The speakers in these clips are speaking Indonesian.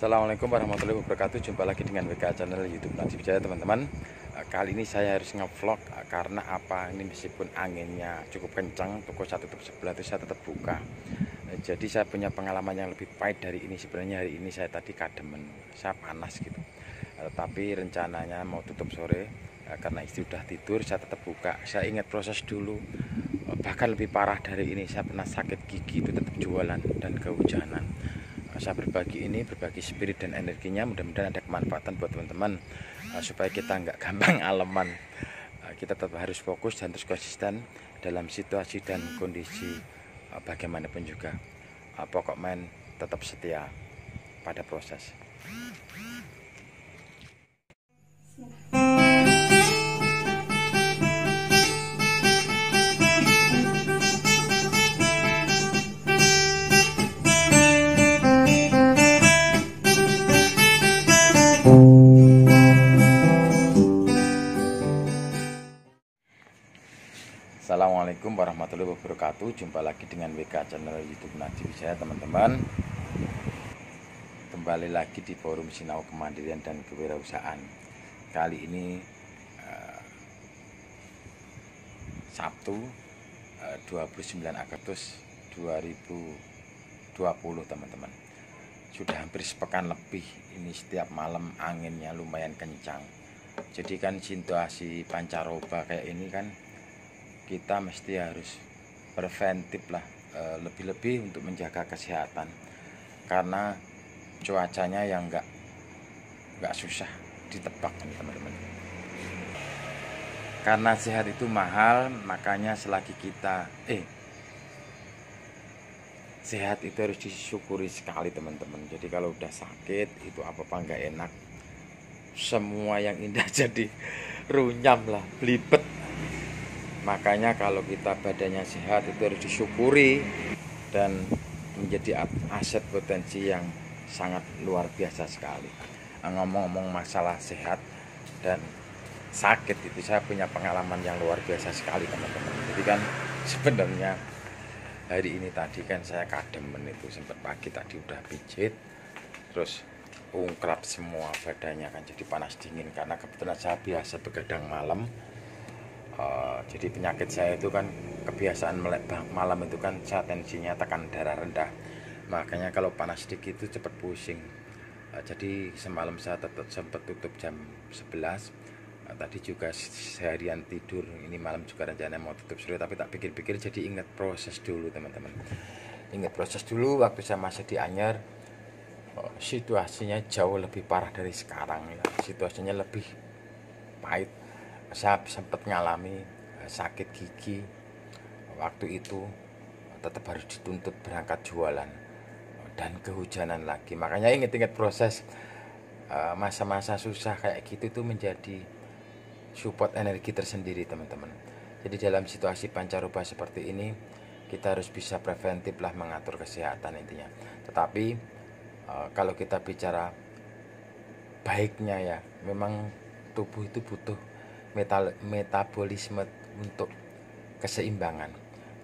Assalamualaikum warahmatullahi wabarakatuh. Jumpa lagi dengan WK channel YouTube Najib Jaya, teman-teman. Kali ini saya harus ngevlog karena apa? Ini meskipun anginnya cukup kencang, toko saya tutup sebelah itu saya tetap buka. Jadi saya punya pengalaman yang lebih pahit dari ini. Sebenarnya hari ini saya tadi kademen, saya panas gitu. Tapi rencananya mau tutup sore karena istri udah tidur, saya tetap buka. Saya ingat proses dulu, bahkan lebih parah dari ini. Saya pernah sakit gigi itu tetap jualan dan kehujanan. Saya berbagi spirit dan energinya, mudah-mudahan ada kemanfaatan buat teman-teman, supaya kita nggak gampang aleman. Kita tetap harus fokus dan terus konsisten dalam situasi dan kondisi bagaimanapun juga. Pokok main tetap setia pada proses. Assalamualaikum warahmatullahi wabarakatuh. Jumpa lagi dengan WK channel YouTube Najib Jaya, teman-teman. Kembali lagi di forum Sinau Kemandirian dan Kewirausahaan. Kali ini Sabtu 29 Agustus 2020, teman-teman. Sudah hampir sepekan lebih ini setiap malam anginnya lumayan kencang. Jadi kan situasi pancaroba kayak ini kan kita mesti harus preventif lah, lebih-lebih untuk menjaga kesehatan, karena cuacanya yang nggak susah ditebak, teman-teman. Karena sehat itu mahal, makanya selagi kita sehat itu harus disyukuri sekali, teman-teman. Jadi kalau udah sakit itu apa-apa nggak enak, semua yang indah jadi runyam lah, belibet. Makanya kalau kita badannya sehat itu harus disyukuri dan menjadi aset potensi yang sangat luar biasa sekali. Ngomong-ngomong masalah sehat dan sakit itu, saya punya pengalaman yang luar biasa sekali, teman-teman. Jadi kan sebenarnya hari ini tadi kan saya kademen itu, sempat pagi tadi udah pijit, terus ungkrap semua badannya kan jadi panas dingin, karena kebetulan saya biasa begadang malam. Jadi penyakit saya itu kan kebiasaan melek malam itu kan, saya tensinya tekan darah rendah, makanya kalau panas sedikit itu cepat pusing. Jadi semalam saya tetap sempat tutup jam 11. Tadi juga seharian tidur, ini malam juga rencananya mau tutup sore, tapi tak pikir-pikir jadi ingat proses dulu, teman-teman. Ingat proses dulu waktu saya masih di Anyer, situasinya jauh lebih parah dari sekarang ya. Situasinya lebih pahit. Saya sempat ngalami sakit gigi waktu itu, tetap harus dituntut berangkat jualan dan kehujanan lagi. Makanya ingat-ingat proses masa-masa susah kayak gitu itu menjadi support energi tersendiri, teman-teman. Jadi dalam situasi pancaroba seperti ini kita harus bisa preventif lah, mengatur kesehatan intinya. Tetapi kalau kita bicara baiknya ya, memang tubuh itu butuh metabolisme untuk keseimbangan.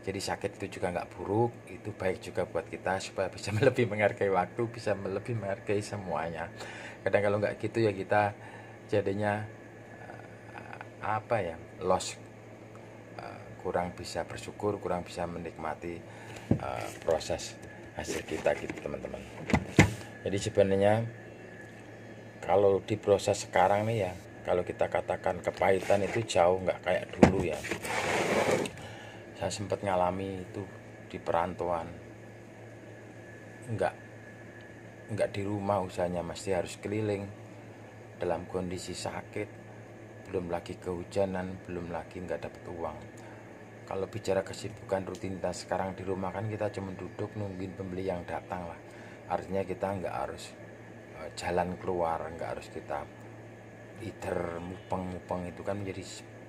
Jadi sakit itu juga nggak buruk, itu baik juga buat kita supaya bisa lebih menghargai waktu, bisa lebih menghargai semuanya. Kadang kalau nggak gitu ya kita jadinya loss, kurang bisa bersyukur, kurang bisa menikmati proses hasil kita gitu, teman-teman. Jadi sebenarnya kalau di proses sekarang nih ya, kalau kita katakan kepahitan itu jauh nggak kayak dulu ya. Saya sempat ngalami itu di perantauan, nggak di rumah usahanya, mesti harus keliling dalam kondisi sakit, belum lagi kehujanan, belum lagi nggak dapat uang. Kalau bicara kesibukan rutinitas sekarang di rumah kan kita cuma duduk nungguin pembeli yang datang lah. Artinya kita nggak harus jalan keluar, nggak harus kita mupeng-mupeng, itu kan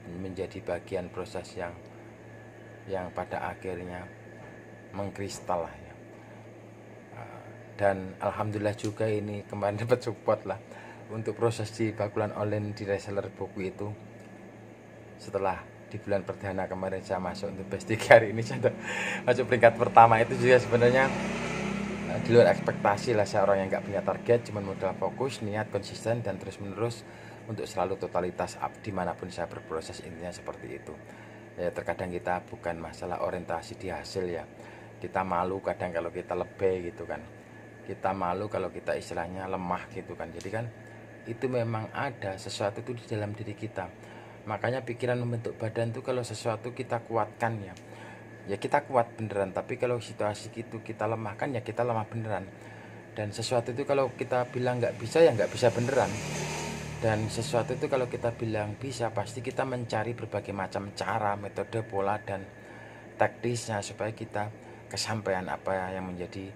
menjadi bagian proses yang pada akhirnya mengkristal lah ya. Dan alhamdulillah juga ini kemarin dapat support lah untuk proses di bakulan online di reseller buku itu. Setelah di bulan perdana kemarin saya masuk untuk best 3, hari ini saya masuk peringkat pertama. Itu juga sebenarnya di luar ekspektasi lah. Saya orang yang nggak punya target, cuman modal fokus, niat, konsisten, dan terus menerus untuk selalu totalitas up dimanapun saya berproses, intinya seperti itu ya. Terkadang kita bukan masalah orientasi di hasil ya, kita malu kadang kalau kita lebih gitu kan, kita malu kalau kita istilahnya lemah gitu kan. Jadi kan itu memang ada sesuatu itu di dalam diri kita. Makanya pikiran membentuk badan itu kalau sesuatu kita kuatkan ya, ya kita kuat beneran. Tapi kalau situasi itu kita lemahkan ya kita lemah beneran. Dan sesuatu itu kalau kita bilang nggak bisa ya nggak bisa beneran. Dan sesuatu itu kalau kita bilang bisa, pasti kita mencari berbagai macam cara, metode, pola, dan taktisnya supaya kita kesampaian apa yang menjadi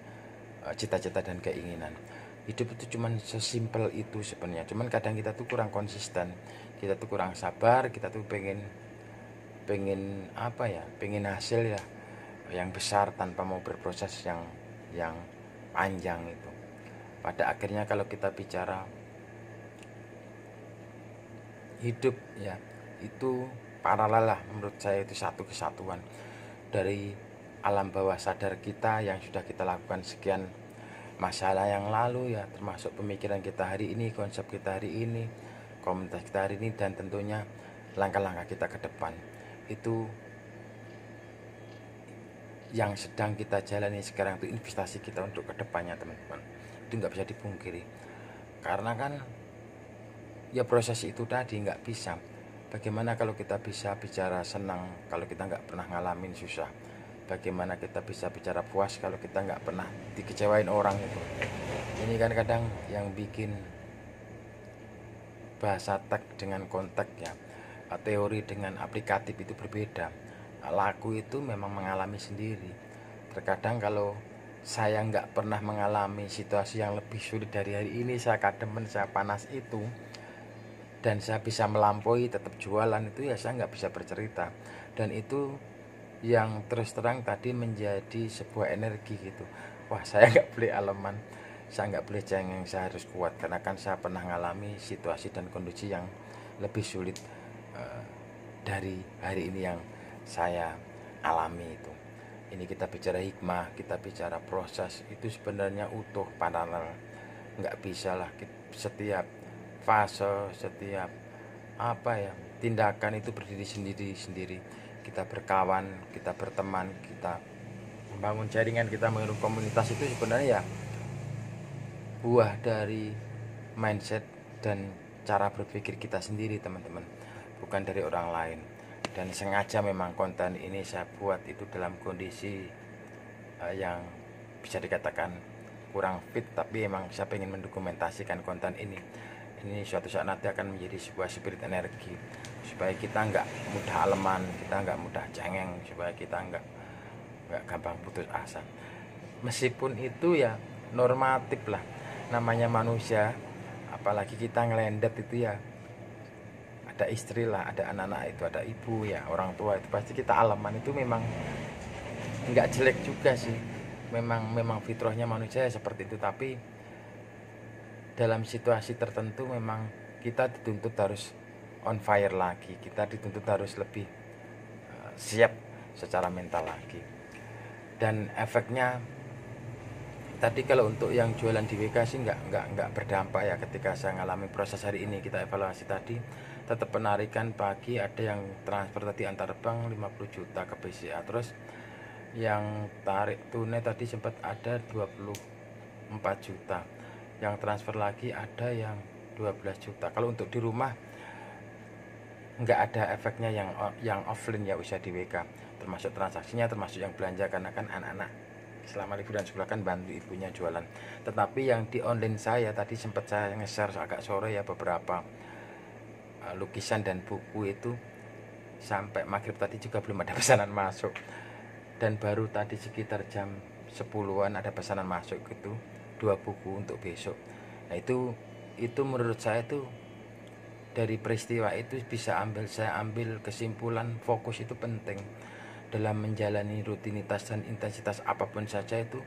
cita-cita dan keinginan. Hidup itu cuman sesimpel itu sebenarnya. Cuman kadang kita tuh kurang konsisten, kita tuh kurang sabar, kita tuh pengen apa ya, pengen hasil ya yang besar tanpa mau berproses yang panjang itu. Pada akhirnya kalau kita bicara hidup ya, itu paralel lah menurut saya, itu satu kesatuan dari alam bawah sadar kita yang sudah kita lakukan sekian masalah yang lalu ya, termasuk pemikiran kita hari ini, konsep kita hari ini, komunitas kita hari ini, dan tentunya langkah-langkah kita ke depan. Itu yang sedang kita jalani sekarang, itu investasi kita untuk kedepannya teman-teman. Itu nggak bisa dipungkiri, karena kan ya proses itu tadi nggak bisa. Bagaimana kalau kita bisa bicara senang kalau kita nggak pernah ngalamin susah? Bagaimana kita bisa bicara puas kalau kita nggak pernah dikecewain orang itu? Ini kan kadang yang bikin bahasa teks dengan konteks ya, teori dengan aplikatif itu berbeda. Laku itu memang mengalami sendiri. Terkadang kalau saya nggak pernah mengalami situasi yang lebih sulit dari hari ini, saya kademen, saya panas itu, dan saya bisa melampaui tetap jualan itu ya, saya nggak bisa bercerita. Dan itu yang terus terang tadi menjadi sebuah energi gitu. Wah, saya nggak boleh aleman, saya nggak boleh cengeng, saya harus kuat, karena kan saya pernah mengalami situasi dan kondisi yang lebih sulit dari hari ini yang saya alami itu. Ini kita bicara hikmah, kita bicara proses, itu sebenarnya utuh, paralel. Nggak bisa lah setiap fase, setiap apa ya, tindakan itu berdiri sendiri-sendiri. Kita berkawan, kita berteman, kita membangun jaringan, kita membangun komunitas, itu sebenarnya ya buah dari mindset dan cara berpikir kita sendiri teman-teman, bukan dari orang lain. Dan sengaja memang konten ini saya buat itu dalam kondisi yang bisa dikatakan kurang fit, tapi emang saya ingin mendokumentasikan konten ini suatu saat nanti akan menjadi sebuah spirit energi, supaya kita nggak mudah aleman, kita nggak mudah cengeng, supaya kita nggak gampang putus asa. Meskipun itu ya normatif lah, namanya manusia, apalagi kita ngelendet itu ya, ada istri lah, ada anak-anak itu, ada ibu ya, orang tua itu, pasti kita aleman. Itu memang nggak jelek juga sih, memang fitrahnya manusia seperti itu. Tapi dalam situasi tertentu memang kita dituntut harus on fire lagi, kita dituntut harus lebih siap secara mental lagi. Dan efeknya tadi kalau untuk yang jualan di WK sih nggak berdampak ya. Ketika saya ngalami proses hari ini, kita evaluasi tadi, tetap penarikan pagi, ada yang transfer tadi antar bank 50 juta ke BCA, terus yang tarik tunai tadi sempat ada 24 juta, yang transfer lagi ada yang 12 juta. Kalau untuk di rumah nggak ada efeknya yang offline ya, usaha di WK, termasuk transaksinya, termasuk yang belanja, karena kan anak-anak selama liburan sekolah kan bantu ibunya jualan. Tetapi yang di online saya tadi sempat saya nge-share agak sore ya, beberapa lukisan dan buku itu sampai maghrib tadi juga belum ada pesanan masuk. Dan baru tadi sekitar jam 10-an ada pesanan masuk itu 2 buku untuk besok. Nah itu menurut saya itu dari peristiwa itu saya ambil kesimpulan, fokus itu penting dalam menjalani rutinitas dan intensitas apapun saja. Itu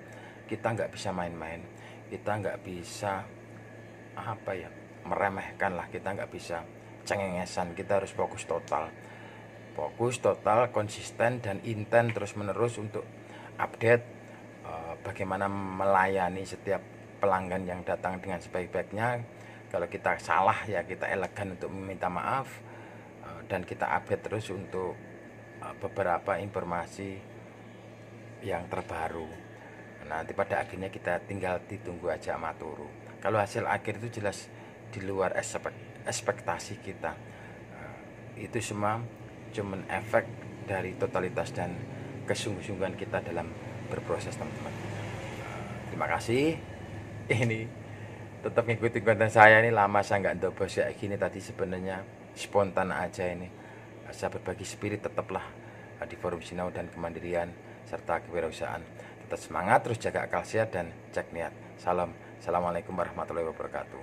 kita nggak bisa main-main, kita nggak bisa apa ya, meremehkan lah, kita nggak bisa cengengesan, kita harus fokus total, konsisten dan intent terus menerus untuk update, bagaimana melayani setiap pelanggan yang datang dengan sebaik-baiknya. Kalau kita salah ya kita elegan untuk meminta maaf, dan kita update terus untuk beberapa informasi yang terbaru. Nanti pada akhirnya kita tinggal ditunggu aja maturu. Kalau hasil akhir itu jelas di luar ekspektasi kita. Itu semua cuman efek dari totalitas dan kesungguh-sungguhan kita dalam berproses, teman-teman. Terima kasih. Ini tetap ngikutin konten saya ini, lama saya nggak ndobos kayak gini. Tadi sebenarnya spontan aja ini. Saya berbagi spirit tetaplah di forum sinau dan kemandirian serta kewirausahaan. Tetap semangat, terus jaga akal sehat dan cek niat. Salam. Assalamualaikum warahmatullahi wabarakatuh.